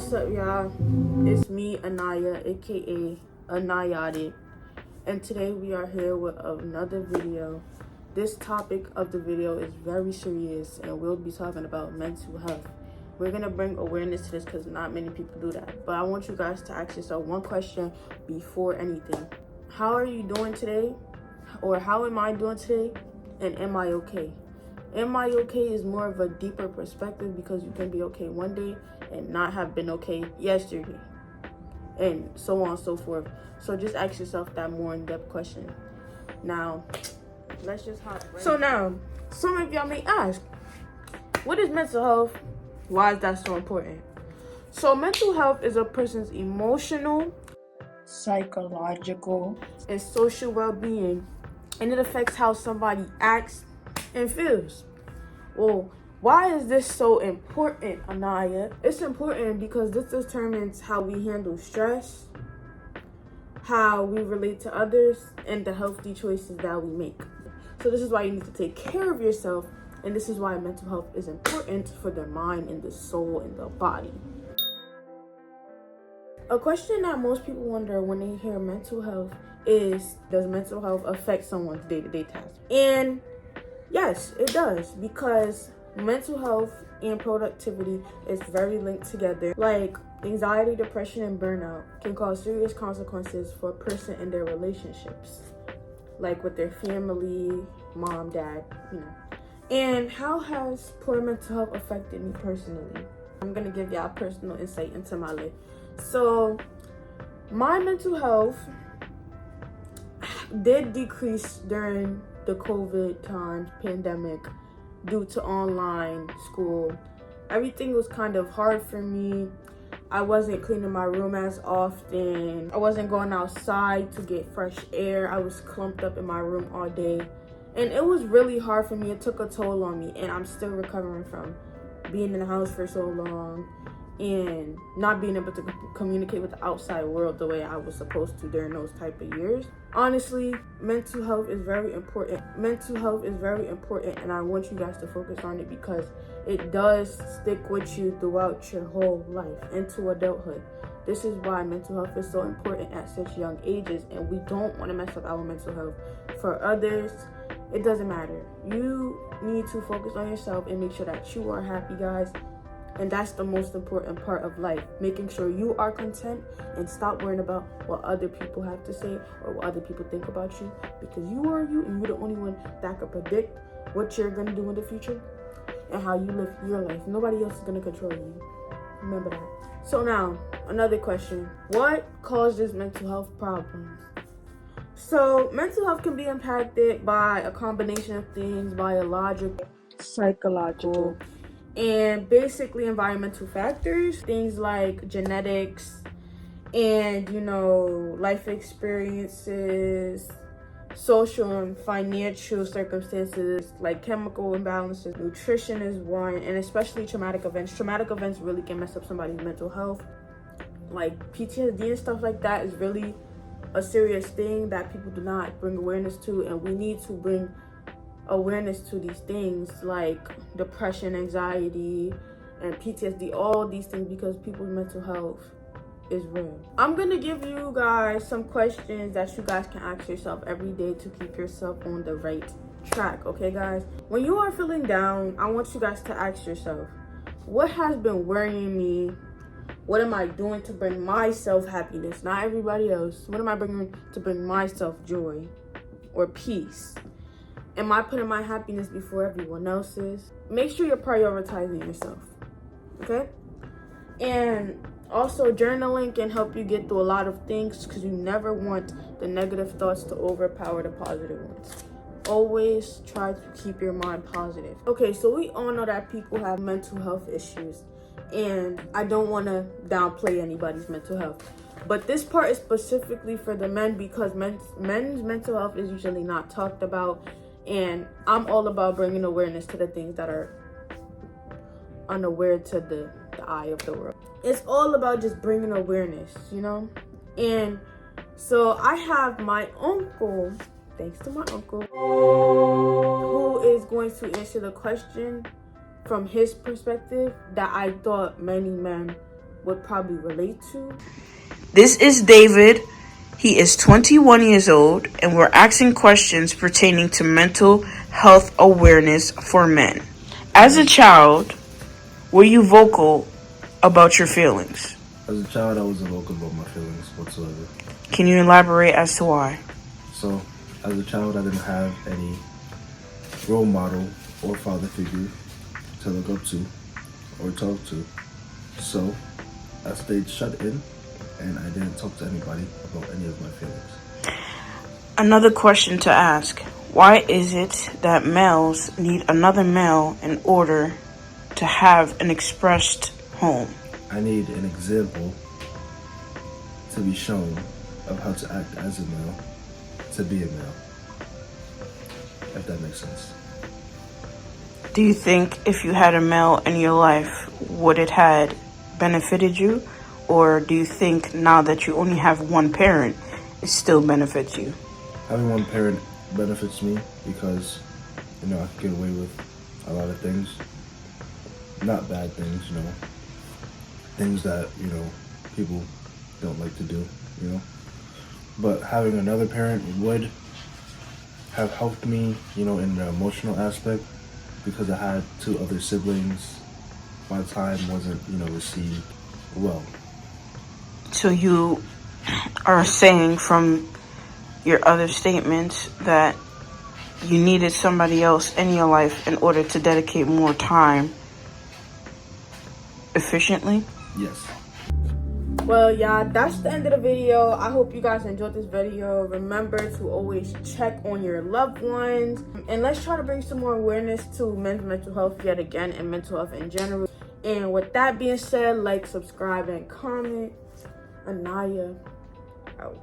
What's up, y'all? It's me, Aniya, aka Anayati, and today we are here with another video. This topic of the video is very serious, and we'll be talking about mental health. We're gonna bring awareness to this because not many people do that. But I want you guys to ask yourself one question before anything. How are you doing today? Or how am I doing today? And am I okay? Am I okay is more of a deeper perspective because you can be okay one day and not have been okay yesterday, and so on and so forth. So just ask yourself that more in-depth question. Now, let's just hop right. So now, some of y'all may ask, what is mental health? Why is that so important? So mental health is a person's emotional, psychological, and social well-being, and it affects how somebody acts and feels. Well, why is this so important, Anaya? It's important because this determines how we handle stress, how we relate to others, and the healthy choices that we make. So this is why you need to take care of yourself, and this is why mental health is important for the mind and the soul and the body. A question that most people wonder when they hear mental health is, does mental health affect someone's day-to-day tasks? And yes, it does, because mental health and productivity is very linked together. Like anxiety, depression, and burnout can cause serious consequences for a person in their relationships, like with their family, mom, dad, And how has poor mental health affected me personally? I'm gonna give y'all personal insight into my life. So my mental health did decrease during the COVID times, pandemic, due to online school. Everything was kind of hard for me. I wasn't cleaning my room as often. I wasn't going outside to get fresh air. I was clumped up in my room all day. And it was really hard for me. It took a toll on me, and I'm still recovering from being in the house for so long and not being able to communicate with the outside world the way I was supposed to during those type of years. Honestly, mental health is very important. Mental health is very important, and I want you guys to focus on it because it does stick with you throughout your whole life into adulthood. This is why mental health is so important at such young ages, and we don't want to mess up our mental health. For others, it doesn't matter. You need to focus on yourself and make sure that you are happy, guys. And that's the most important part of life, making sure you are content and stop worrying about what other people have to say or what other people think about you, because you are you, and you're the only one that can predict what you're going to do in the future and how you live your life. Nobody else is going to control you. Remember that. So now, another question. What causes mental health problems? So mental health can be impacted by a combination of things: biological, psychological, and basically environmental factors, things like genetics and life experiences, social and financial circumstances like chemical imbalances. Nutrition is one, and especially traumatic events. Traumatic events really can mess up somebody's mental health. Like PTSD and stuff like that is really a serious thing that people do not bring awareness to, and we need to bring awareness to these things like depression, anxiety, and PTSD, all these things, because people's mental health is real. I'm gonna give you guys some questions that you guys can ask yourself every day to keep yourself on the right track. Okay, guys? When you are feeling down, I want you guys to ask yourself, what has been worrying me? What am I doing to bring myself happiness? Not everybody else. What am I bringing to bring myself joy or peace? Am I putting my happiness before everyone else's? Make sure you're prioritizing yourself, okay? And also, journaling can help you get through a lot of things because you never want the negative thoughts to overpower the positive ones. Always try to keep your mind positive. Okay, so we all know that people have mental health issues, and I don't want to downplay anybody's mental health. But this part is specifically for the men because men's mental health is usually not talked about. And I'm all about bringing awareness to the things that are unaware to the eye of the world. It's all about just bringing awareness, And so I have my uncle, thanks to my uncle, who is going to answer the question from his perspective that I thought many men would probably relate to. This is David. He is 21 years old, and we're asking questions pertaining to mental health awareness for men. As a child, were you vocal about your feelings? As a child, I wasn't vocal about my feelings whatsoever. Can you elaborate as to why? So, as a child, I didn't have any role model or father figure to look up to or talk to. So, I stayed shut in and I didn't talk to anybody about any of my feelings. Another question to ask. Why is it that males need another male in order to have an expressed home? I need an example to be shown of how to act as a male, to be a male, if that makes sense. Do you think if you had a male in your life, would it had benefited you? Or do you think now that you only have one parent, it still benefits you? Having one parent benefits me because, I can get away with a lot of things. Not bad things, things that, people don't like to do, But having another parent would have helped me, in the emotional aspect because I had 2 other siblings. My time wasn't, received well. So you are saying from your other statements that you needed somebody else in your life in order to dedicate more time efficiently? Yes. Well, yeah, that's the end of the video. I hope you guys enjoyed this video. Remember to always check on your loved ones. And let's try to bring some more awareness to men's mental health yet again and mental health in general. And with that being said, like, subscribe, and comment. Aniya out.